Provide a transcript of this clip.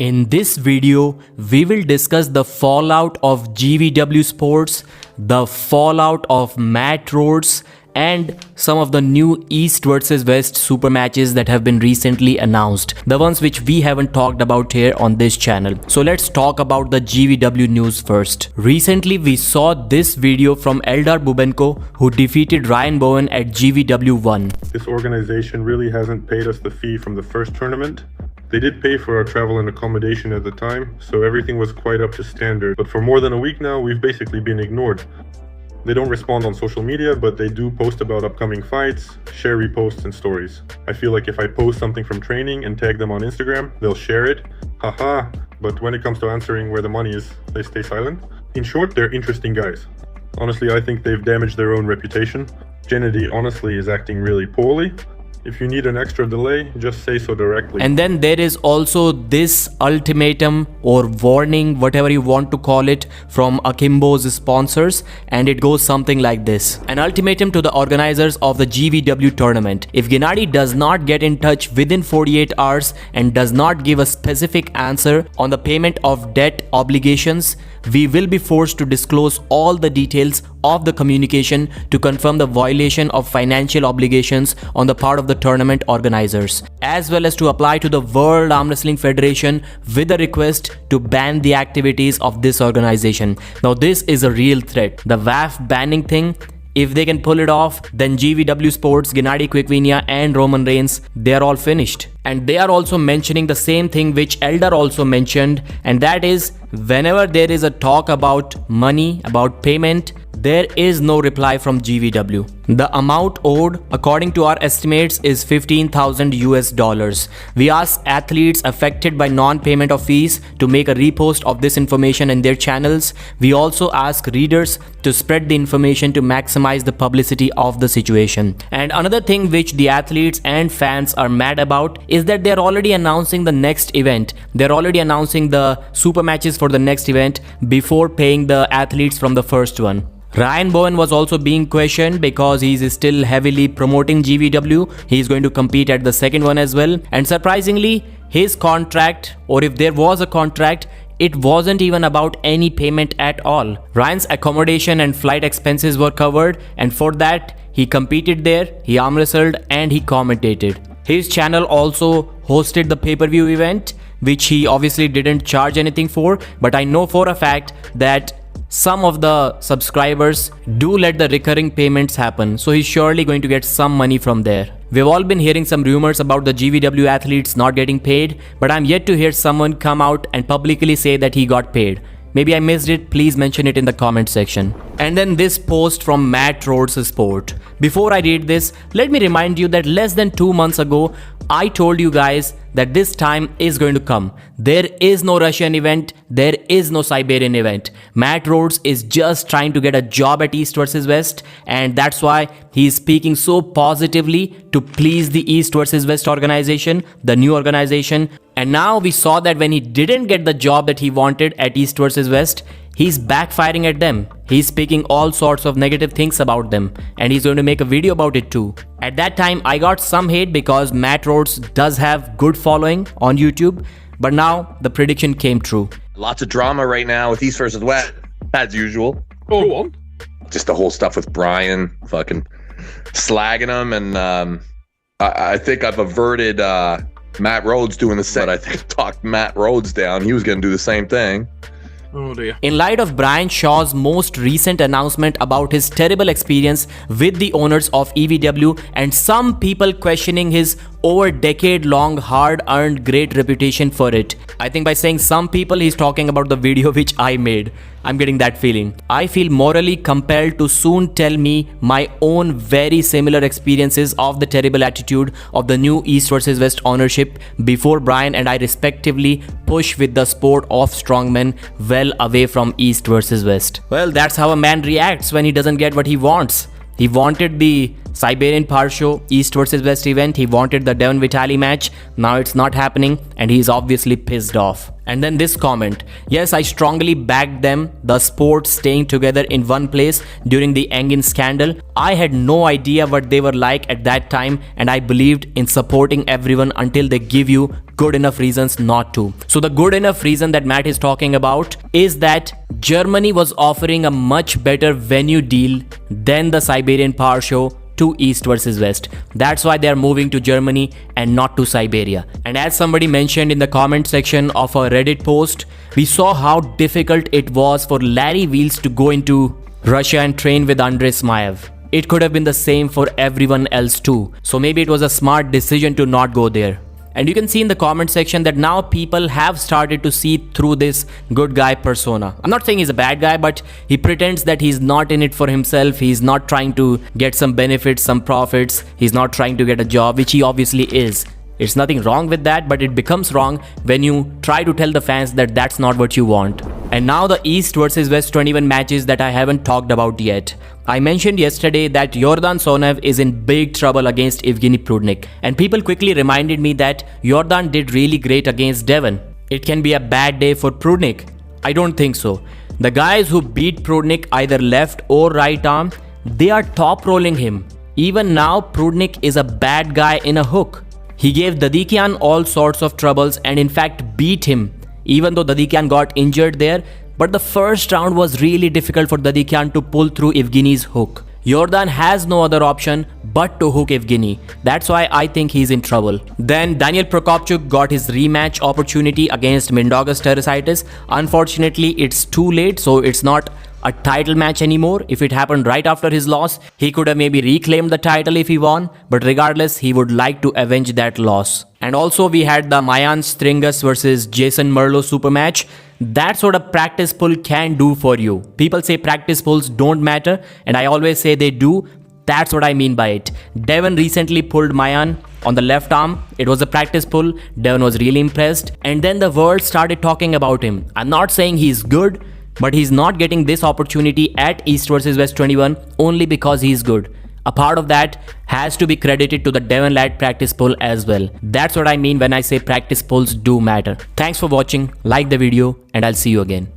In this video, we will discuss the fallout of GVW Sports, the fallout of Matt Rhodes, and some of the new East versus West super matches that have been recently announced, the ones which we haven't talked about here on this channel. So let's talk about the GVW news first. Recently we saw this video from Eldar Bubenko, who defeated Ryan Bowen at GVW 1. This organization really hasn't paid us the fee from the first tournament. They did pay for our travel and accommodation at the time, so everything was quite up to standard. But for more than a week now, we've basically been ignored. They don't respond on social media, but they do post about upcoming fights, share reposts and stories. I feel like if I post something from training and tag them on Instagram, they'll share it. Haha, but when it comes to answering where the money is, they stay silent. In short, they're interesting guys. Honestly, I think they've damaged their own reputation. Gennady honestly is acting really poorly. If you need an extra delay, just say so directly. And then there is also this ultimatum or warning, whatever you want to call it, from Akimbo's sponsors, and it goes something like this. An ultimatum to the organizers of the GVW tournament. If Gennady does not get in touch within 48 hours and does not give a specific answer on the payment of debt obligations, we will be forced to disclose all the details of the communication to confirm the violation of financial obligations on the part of the tournament organizers, as well as to apply to the World Arm Wrestling Federation with a request to ban the activities of this organization. Now this is a real threat. The WAF banning thing, if they can pull it off, then GVW Sports, Gennady Quickvinia and Roman Reigns, they are all finished. And they are also mentioning the same thing which Eldar also mentioned, and that is whenever there is a talk about money, about payment, there is no reply from GVW. The amount owed, according to our estimates, is $15,000 US. We asked athletes affected by non-payment of fees to make a repost of this information in their channels. We also ask readers to spread the information to maximize the publicity of the situation. And another thing which the athletes and fans are mad about is that they're already announcing the next event. They're already announcing the super matches for the next event before paying the athletes from the first one. Ryan Bowen was also being questioned because he is still heavily promoting GVW. He is going to compete at the second one as well. And surprisingly, his contract, or if there was a contract, it wasn't even about any payment at all. Ryan's accommodation and flight expenses were covered, and for that, he competed there, he arm wrestled, and he commentated. His channel also hosted the pay-per-view event, which he obviously didn't charge anything for, but I know for a fact that some of the subscribers do let the recurring payments happen, so he's surely going to get some money from there. We've all been hearing some rumors about the GVW athletes not getting paid, but I'm yet to hear someone come out and publicly say that he got paid. Maybe I missed it, please mention it in the comment section. And then this post from Matt Rhodes Sport. Before I read this, let me remind you that less than 2 months ago, I told you guys that this time is going to come. There is no Russian event, there is no Siberian event. Matt Rhodes is just trying to get a job at East versus West, and that's why he is speaking so positively to please the East versus West organization, the new organization. And now we saw that when he didn't get the job that he wanted at East versus West, he's backfiring at them. He's speaking all sorts of negative things about them, and he's going to make a video about it too. At that time, I got some hate because Matt Rhodes does have good following on YouTube, but now the prediction came true. Lots of drama right now with East versus West, as usual. Go on. Just the whole stuff with Brian fucking slagging him, and I think I've averted Matt Rhodes doing the same. I think talked Matt Rhodes down. He was going to do the same thing. Oh dear. In light of Brian Shaw's most recent announcement about his terrible experience with the owners of EVW and some people questioning his over decade-long hard-earned great reputation for it. I think by saying some people, he's talking about the video which I made. I'm getting that feeling. I feel morally compelled to soon tell me my own very similar experiences of the terrible attitude of the new East versus West ownership before Brian and I respectively push with the sport of strongmen well away from East versus West. Well, that's how a man reacts when he doesn't get what he wants. He wanted the Siberian Parsho, East versus West event, he wanted the Devon Vitali match. Now it's not happening and he's obviously pissed off. And then this comment, yes, I strongly backed them, the sport staying together in one place during the Engin scandal. I had no idea what they were like at that time and I believed in supporting everyone until they give you good enough reasons not to. So the good enough reason that Matt is talking about is that Germany was offering a much better venue deal than the Siberian Power Show to East versus West. That's why they are moving to Germany and not to Siberia. And as somebody mentioned in the comment section of a Reddit post, we saw how difficult it was for Larry Wheels to go into Russia and train with Andrei Smaev. It could have been the same for everyone else too. So maybe it was a smart decision to not go there. And you can see in the comment section that now people have started to see through this good guy persona. I'm not saying he's a bad guy, but he pretends that he's not in it for himself. He's not trying to get some benefits, some profits. He's not trying to get a job, which he obviously is. It's nothing wrong with that, but it becomes wrong when you try to tell the fans that that's not what you want. And now the East versus West 21 matches that I haven't talked about yet. I mentioned yesterday that Yordan Sonev is in big trouble against Evgeny Prudnik, and people quickly reminded me that Yordan did really great against Devon. It can be a bad day for Prudnik. I don't think so. The guys who beat Prudnik either left or right arm, they are top rolling him. Even now Prudnik is a bad guy in a hook. He gave Dadikian all sorts of troubles and in fact beat him, even though Dadikian got injured there. But the first round was really difficult for Dadikian to pull through Evgeny's hook. Yordan has no other option but to hook Evgeny. That's why I think he's in trouble. Then Daniel Prokopchuk got his rematch opportunity against Mindaugas Teresaitis. Unfortunately, it's too late, so it's not a title match anymore. If it happened right after his loss, he could have maybe reclaimed the title if he won, but regardless, he would like to avenge that loss. And also we had the Mayan Stringus versus Jason Merlo super match. That's what a practice pull can do for you. People say practice pulls don't matter, and I always say they do. That's what I mean by it. Devon recently pulled Mayan on the left arm. It was a practice pull. Devon was really impressed. And then the world started talking about him. I'm not saying he's good, but he's not getting this opportunity at East vs West 21 only because he's good. A part of that has to be credited to the Devon lad practice pull as well. That's what I mean when I say practice pulls do matter. Thanks for watching, like the video, and I'll see you again.